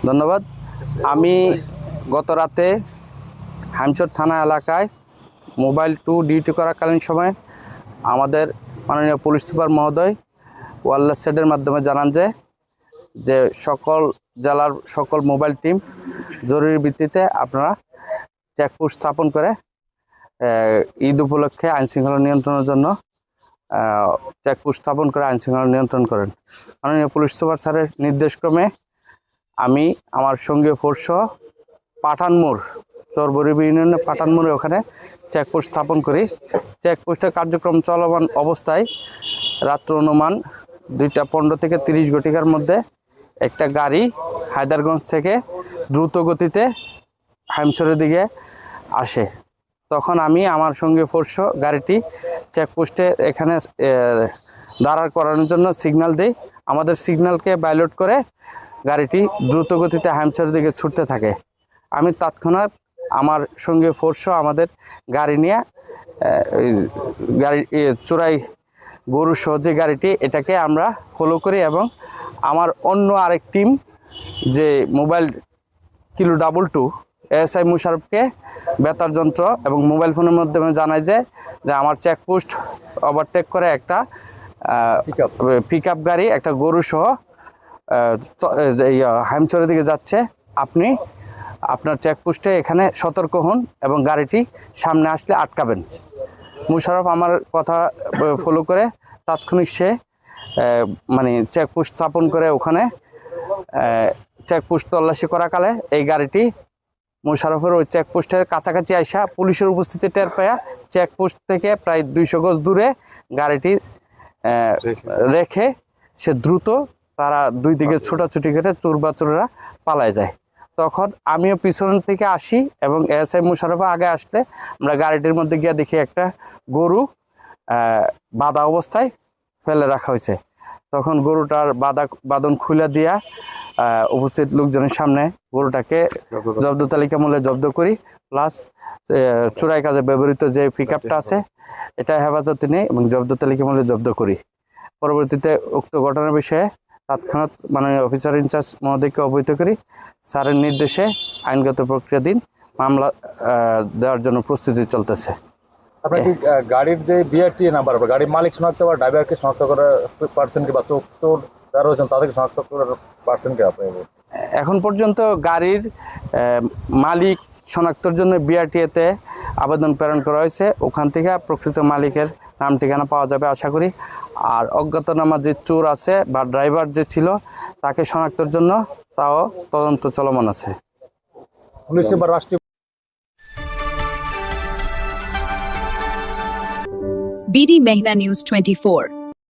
ধন্যবাদ। আমি গত রাতে হামচর থানা এলাকায় মোবাইল 2 ডিউটি করাকালীন সময় আমাদের মাননীয় পুলিশ সুপার মহোদয় ওয়ারলেস সেটের মাধ্যমে জানান যে সকল জেলার সকল মোবাইল টিম জরুরি ভিত্তিতে আপনারা চেকপোস্ট স্থাপন করে ঈদ উপলক্ষে আইনশৃঙ্খলা নিয়ন্ত্রণের জন্য চেকপোস্ট স্থাপন করে আইনশৃঙ্খলা নিয়ন্ত্রণ করেন। মাননীয় পুলিশ সুপার স্যারের নির্দেশক্রমে আমি আমার সঙ্গীয় ফোর্স পাঠানমোড় চরবরি ইউনিয়নের পাঠানমোড়ে ওখানে চেকপোস্ট স্থাপন করি। চেকপোস্টের কার্যক্রম চলমান অবস্থায় রাত্র অনুমান 2:15 থেকে 30 ঘটিকার মধ্যে একটা গাড়ি হায়দারগঞ্জ থেকে দ্রুত গতিতে হামচরের দিকে আসে। তখন আমি আমার সঙ্গে ফোর্স গাড়িটি চেকপোস্টে এখানে দাঁড় করানোর জন্য সিগন্যাল দিই। আমাদের সিগন্যালকে ভায়োলেট করে গাড়িটি দ্রুত গতিতে হামচরের দিকে ছুটতে থাকে। আমি তৎক্ষণাৎ আমার সঙ্গে ফোর্স আমাদের গাড়ি নিয়ে গাড়ি চোরাই গরু সহ যে গাড়িটি এটাকে আমরা ফলো করি এবং আমার অন্য আরেক টিম যে মোবাইল কিলো 22 এএসআই মুশারফকে বেতার যন্ত্র এবং মোবাইল ফোনের মাধ্যমে জানায় যে আমার চেকপোস্ট ওভারটেক করে একটা পিকআপ গাড়ি একটা গরু সহ হামচরের দিকে যাচ্ছে। আপনি আপনার চেকপোস্টে এখানে সতর্ক হন এবং গাড়িটি সামনে আসলে আটকাবেন। মুশারফ আমার কথা ফলো করে তাৎক্ষণিক সে চেকপোস্ট স্থাপন করে ওখানে চেকপোস্ট তল্লাশি করাকালে এই গাড়িটি মুশারফের ওই চেকপোস্টের কাছাকাছি আসা পুলিশের উপস্থিতি টের পায়া চেকপোস্ট থেকে প্রায় 200 গজ দূরে গাড়িটি রেখে সে দ্রুত তারা দুই দিকে ছোটাছুটি করে চোররা পালায় যায়। তখন আমিও পিছন থেকে আসি এবং এএসআই মুশারফ আগে আসলে আমরা গাড়িটির মধ্যে গিয়ে দেখি একটা গরু বাঁধা অবস্থায় ফেলে রাখা হয়েছে। তখন গরুটার বাঁধন খুলে দিয়া উপস্থিত লোকজনের সামনে গরুটাকে জব্দ তালিকা মূল্যে জব্দ করি। প্লাস চোরাই কাজে ব্যবহৃত যে পিকআপটা আছে এটা হেফাজতে নেই এবং জব্দ তালিকা মূল্যে জব্দ করি। পরবর্তীতে উক্ত ঘটনার বিষয়ে তৎক্ষণাৎ মাননীয় অফিসার ইনচার্জ মহোদয়কে অবহিত করি। স্যারের নির্দেশে আইনগত প্রক্রিয়াধীন মামলা দেওয়ার জন্য প্রস্তুতি চলতেছে। আপনার কি গাড়ির যে বিআরটি নাম্বার গাড়ির মালিক শনাক্ত বা ড্রাইভারকে শনাক্ত করার পারছেন কি বা চোর যারা রয়েছেন তাদেরকে শনাক্ত করার পারছেন কি আপনি? এখন পর্যন্ত গাড়ির মালিক শনাক্তর জন্য বিআরটিএতে আবেদন প্রেরণ করা হয়েছে। ওখান থেকে প্রকৃত মালিকের নাম ঠিকানা পাওয়া যাবে আশা করি। আর অজ্ঞাতনামা যে চোর আছে বা ড্রাইভার যে ছিল তাকে শনাক্তর জন্য তাও তদন্ত চলমান আছে। পুলিশ বা রাষ্ট্রীয় BD Mehna News 24